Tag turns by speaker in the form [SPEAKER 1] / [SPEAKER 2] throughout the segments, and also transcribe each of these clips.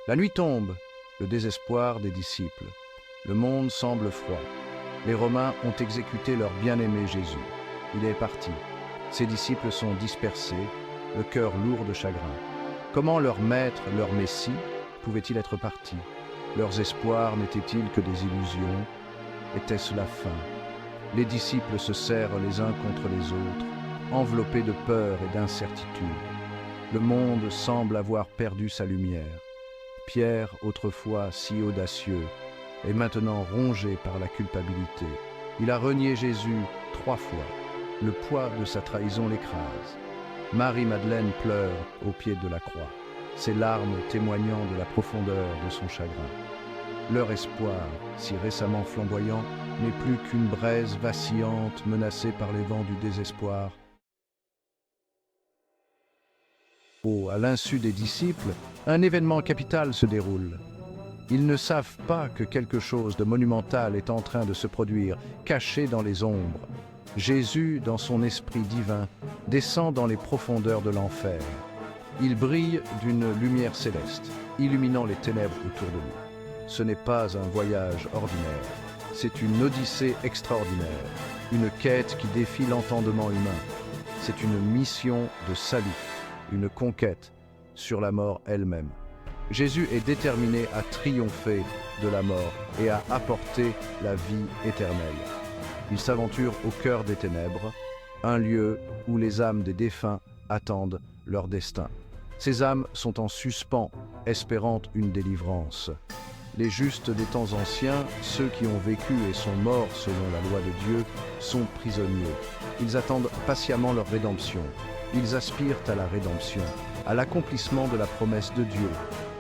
[SPEAKER 1] La nuit tombe, le désespoir des disciples. Le monde semble froid. Les Romains ont exécuté leur bien-aimé Jésus. Il est parti. Ses disciples sont dispersés, le cœur lourd de chagrin. Comment leur maître, leur Messie, pouvait-il être parti? Leurs espoirs n'étaient-ils que des illusions? Était-ce la fin? Les disciples se serrent les uns contre les autres, enveloppés de peur et d'incertitude. Le monde semble avoir perdu sa lumière. Pierre, autrefois si audacieux, est maintenant rongé par la culpabilité. Il a renié Jésus 3 fois. Le poids de sa trahison l'écrase. Marie-Madeleine pleure au pied de la croix, ses larmes témoignant de la profondeur de son chagrin. Leur espoir, si récemment flamboyant, n'est plus qu'une braise vacillante menacée par les vents du désespoir. À l'insu des disciples, un événement capital se déroule. Ils ne savent pas que quelque chose de monumental est en train de se produire, caché dans les ombres. Jésus, dans son esprit divin, descend dans les profondeurs de l'enfer. Il brille d'une lumière céleste, illuminant les ténèbres autour de lui. Ce n'est pas un voyage ordinaire, c'est une odyssée extraordinaire, une quête qui défie l'entendement humain. C'est une mission de salut, une conquête sur la mort elle-même. Jésus est déterminé à triompher de la mort et à apporter la vie éternelle. Il s'aventure au cœur des ténèbres, un lieu où les âmes des défunts attendent leur destin. Ces âmes sont en suspens, espérant une délivrance. Les justes des temps anciens, ceux qui ont vécu et sont morts selon la loi de Dieu, sont prisonniers. Ils attendent patiemment leur rédemption. Ils aspirent à la rédemption, à l'accomplissement de la promesse de Dieu.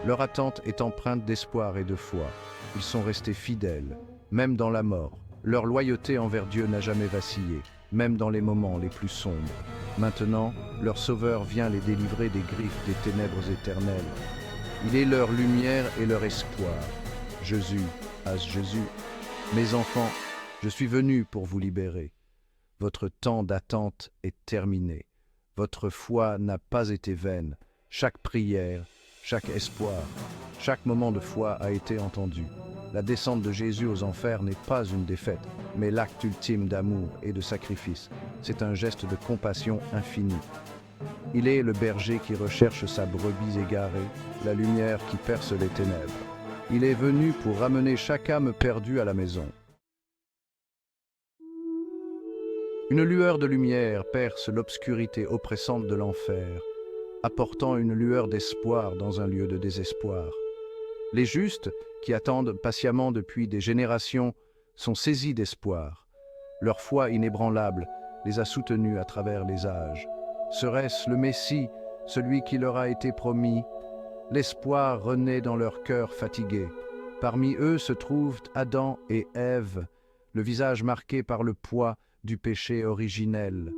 [SPEAKER 1] Leur attente est empreinte d'espoir et de foi. Ils sont restés fidèles, même dans la mort. Leur loyauté envers Dieu n'a jamais vacillé, même dans les moments les plus sombres. Maintenant, leur Sauveur vient les délivrer des griffes des ténèbres éternelles. Il est leur lumière et leur espoir. Jésus, Jésus, mes enfants, je suis venu pour vous libérer. Votre temps d'attente est terminé. Votre foi n'a pas été vaine. Chaque prière, chaque espoir, chaque moment de foi a été entendu. La descente de Jésus aux enfers n'est pas une défaite, mais l'acte ultime d'amour et de sacrifice. C'est un geste de compassion infinie. Il est le berger qui recherche sa brebis égarée, la lumière qui perce les ténèbres. Il est venu pour ramener chaque âme perdue à la maison. Une lueur de lumière perce l'obscurité oppressante de l'enfer, apportant une lueur d'espoir dans un lieu de désespoir. Les justes, qui attendent patiemment depuis des générations, sont saisis d'espoir. Leur foi inébranlable les a soutenus à travers les âges. Serait-ce le Messie, celui qui leur a été promis? L'espoir renaît dans leur cœur fatigué. Parmi eux se trouvent Adam et Ève, le visage marqué par le poids du péché originel.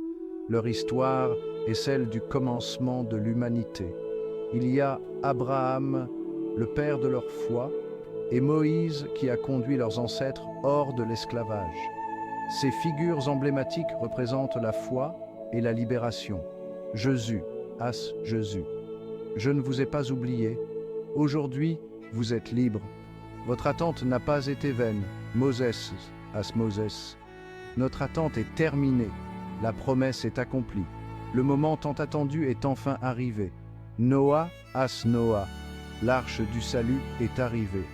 [SPEAKER 1] Leur histoire est celle du commencement de l'humanité. Il y a Abraham, le père de leur foi, et Moïse qui a conduit leurs ancêtres hors de l'esclavage. Ces figures emblématiques représentent la foi et la libération. Jésus, Jésus. Je ne vous ai pas oublié. Aujourd'hui, vous êtes libres. Votre attente n'a pas été vaine. Moses, Moses. Notre attente est terminée. La promesse est accomplie. Le moment tant attendu est enfin arrivé. Noah, Noah. L'arche du salut est arrivée.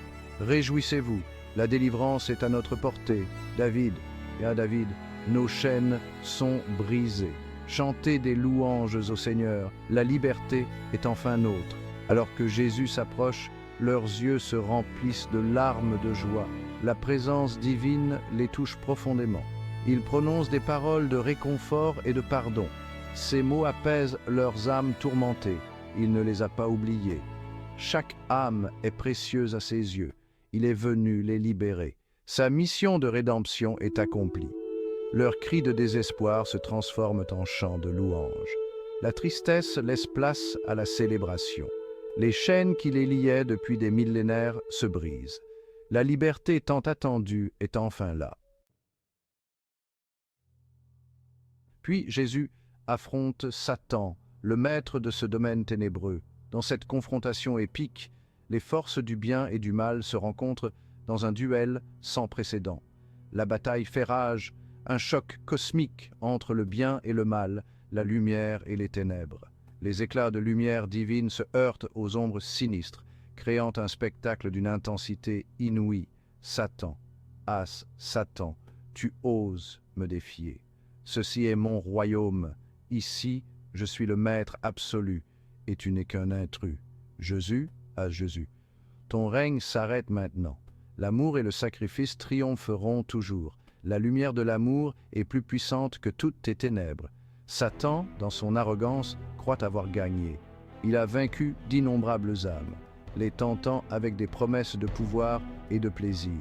[SPEAKER 1] Réjouissez-vous, la délivrance est à notre portée. David, et à David, nos chaînes sont brisées. Chantez des louanges au Seigneur, la liberté est enfin nôtre. Alors que Jésus s'approche, leurs yeux se remplissent de larmes de joie. La présence divine les touche profondément. Ils prononcent des paroles de réconfort et de pardon. Ces mots apaisent leurs âmes tourmentées. Il ne les a pas oubliées. Chaque âme est précieuse à ses yeux. Il est venu les libérer. Sa mission de rédemption est accomplie. Leurs cris de désespoir se transforment en chants de louange. La tristesse laisse place à la célébration. Les chaînes qui les liaient depuis des millénaires se brisent. La liberté tant attendue est enfin là. Puis Jésus affronte Satan, le maître de ce domaine ténébreux. Dans cette confrontation épique, Les forces du bien et du mal se rencontrent dans un duel sans précédent. La bataille fait rage, un choc cosmique entre le bien et le mal, la lumière et les ténèbres. Les éclats de lumière divine se heurtent aux ombres sinistres, créant un spectacle d'une intensité inouïe. Satan, Satan, tu oses me défier. Ceci est mon royaume. Ici, je suis le maître absolu, et tu n'es qu'un intrus. Jésus, Jésus. Ton règne s'arrête maintenant. L'amour et le sacrifice triompheront toujours. La lumière de l'amour est plus puissante que toutes tes ténèbres. Satan, dans son arrogance, croit avoir gagné. Il a vaincu d'innombrables âmes, les tentant avec des promesses de pouvoir et de plaisir.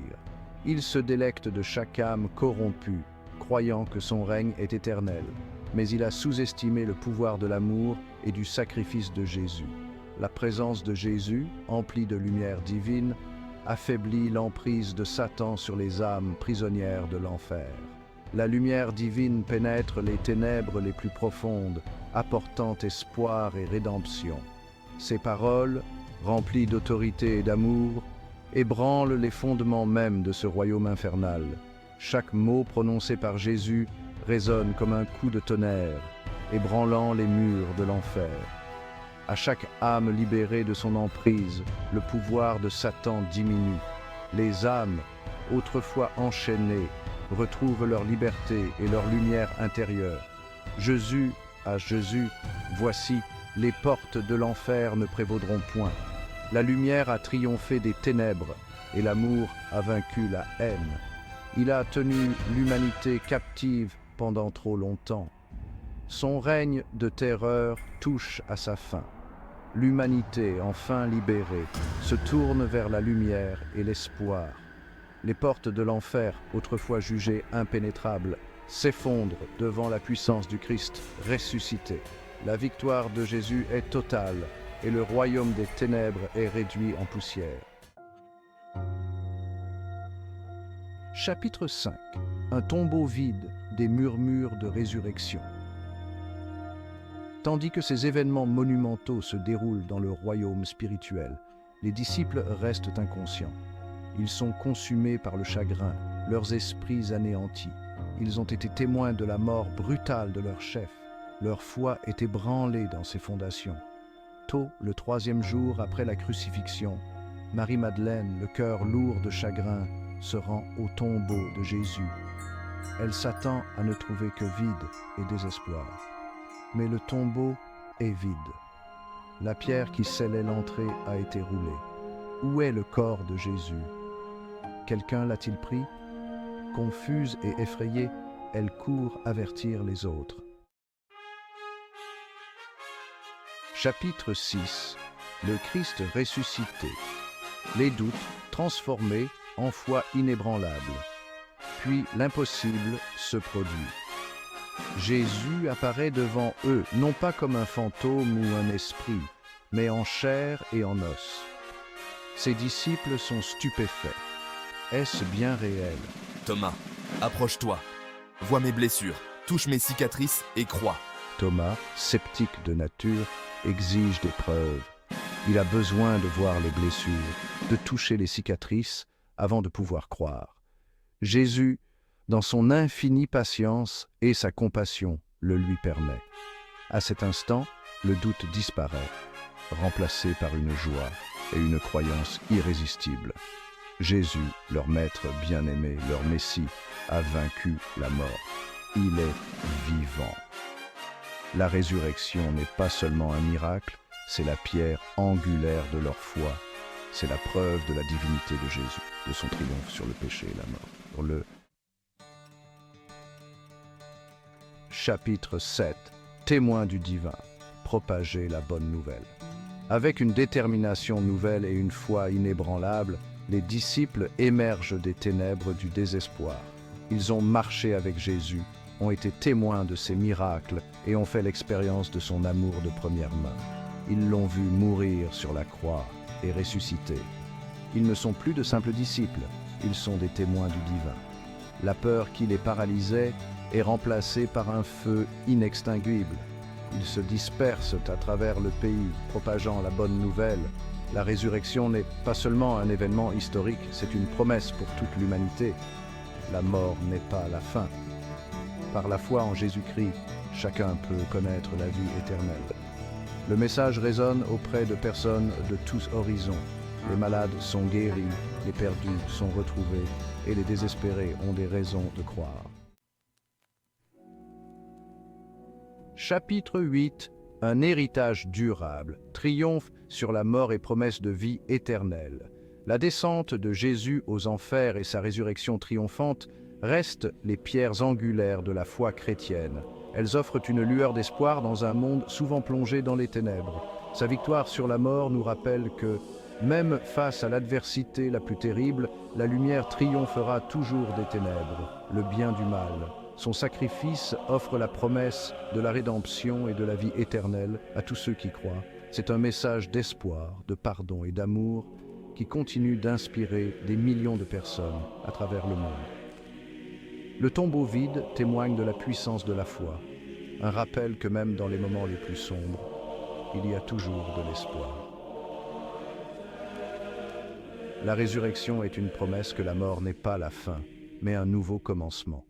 [SPEAKER 1] Il se délecte de chaque âme corrompue, croyant que son règne est éternel. Mais il a sous-estimé le pouvoir de l'amour et du sacrifice de Jésus. La présence de Jésus, emplie de lumière divine, affaiblit l'emprise de Satan sur les âmes prisonnières de l'enfer. La lumière divine pénètre les ténèbres les plus profondes, apportant espoir et rédemption. Ses paroles, remplies d'autorité et d'amour, ébranlent les fondements mêmes de ce royaume infernal. Chaque mot prononcé par Jésus résonne comme un coup de tonnerre, ébranlant les murs de l'enfer. À chaque âme libérée de son emprise, le pouvoir de Satan diminue. Les âmes, autrefois enchaînées, retrouvent leur liberté et leur lumière intérieure. Jésus, voici, les portes de l'enfer ne prévaudront point. La lumière a triomphé des ténèbres et l'amour a vaincu la haine. Il a tenu l'humanité captive pendant trop longtemps. Son règne de terreur touche à sa fin. L'humanité, enfin libérée, se tourne vers la lumière et l'espoir. Les portes de l'enfer, autrefois jugées impénétrables, s'effondrent devant la puissance du Christ ressuscité. La victoire de Jésus est totale et le royaume des ténèbres est réduit en poussière. Chapitre 5. Un tombeau vide, des murmures de résurrection. Tandis que ces événements monumentaux se déroulent dans le royaume spirituel, les disciples restent inconscients. Ils sont consumés par le chagrin, leurs esprits anéantis. Ils ont été témoins de la mort brutale de leur chef. Leur foi est ébranlée dans ses fondations. Tôt, le 3e jour après la crucifixion, Marie-Madeleine, le cœur lourd de chagrin, se rend au tombeau de Jésus. Elle s'attend à ne trouver que vide et désespoir. Mais le tombeau est vide. La pierre qui scellait l'entrée a été roulée. Où est le corps de Jésus? Quelqu'un l'a-t-il pris? Confuse et effrayée, elle court avertir les autres. Chapitre 6. Le Christ ressuscité. Les doutes transformés en foi inébranlable. Puis l'impossible se produit. Jésus apparaît devant eux, non pas comme un fantôme ou un esprit, mais en chair et en os. Ses disciples sont stupéfaits. Est-ce bien réel?
[SPEAKER 2] Thomas, approche-toi. Vois mes blessures, touche mes cicatrices et crois.
[SPEAKER 1] Thomas, sceptique de nature, exige des preuves. Il a besoin de voir les blessures, de toucher les cicatrices avant de pouvoir croire. Jésus, dans son infinie patience et sa compassion, le lui permet. À cet instant, le doute disparaît, remplacé par une joie et une croyance irrésistible. Jésus, leur maître bien-aimé, leur Messie, a vaincu la mort. Il est vivant. La résurrection n'est pas seulement un miracle, c'est la pierre angulaire de leur foi. C'est la preuve de la divinité de Jésus, de son triomphe sur le péché et la mort. Pour le Chapitre 7. Témoin du divin. Propager la bonne nouvelle. Avec une détermination nouvelle et une foi inébranlable, les disciples émergent des ténèbres du désespoir. Ils ont marché avec Jésus, ont été témoins de ses miracles et ont fait l'expérience de son amour de première main. Ils l'ont vu mourir sur la croix et ressusciter. Ils ne sont plus de simples disciples, ils sont des témoins du divin. La peur qui les paralysait est remplacée par un feu inextinguible. Ils se dispersent à travers le pays, propageant la bonne nouvelle, La résurrection n'est pas seulement un événement historique, c'est une promesse pour toute l'humanité. La mort n'est pas la fin. Par la foi en Jésus-Christ, chacun peut connaître la vie éternelle. Le message résonne auprès de personnes de tous horizons. Les malades sont guéris, les perdus sont retrouvés et les désespérés ont des raisons de croire. Chapitre 8. Un héritage durable, triomphe sur la mort et promesse de vie éternelle. La descente de Jésus aux enfers et sa résurrection triomphante restent les pierres angulaires de la foi chrétienne. Elles offrent une lueur d'espoir dans un monde souvent plongé dans les ténèbres. Sa victoire sur la mort nous rappelle que, même face à l'adversité la plus terrible, la lumière triomphera toujours des ténèbres, le bien du mal. Son sacrifice offre la promesse de la rédemption et de la vie éternelle à tous ceux qui croient. C'est un message d'espoir, de pardon et d'amour qui continue d'inspirer des millions de personnes à travers le monde. Le tombeau vide témoigne de la puissance de la foi, un rappel que même dans les moments les plus sombres, il y a toujours de l'espoir. La résurrection est une promesse que la mort n'est pas la fin, mais un nouveau commencement.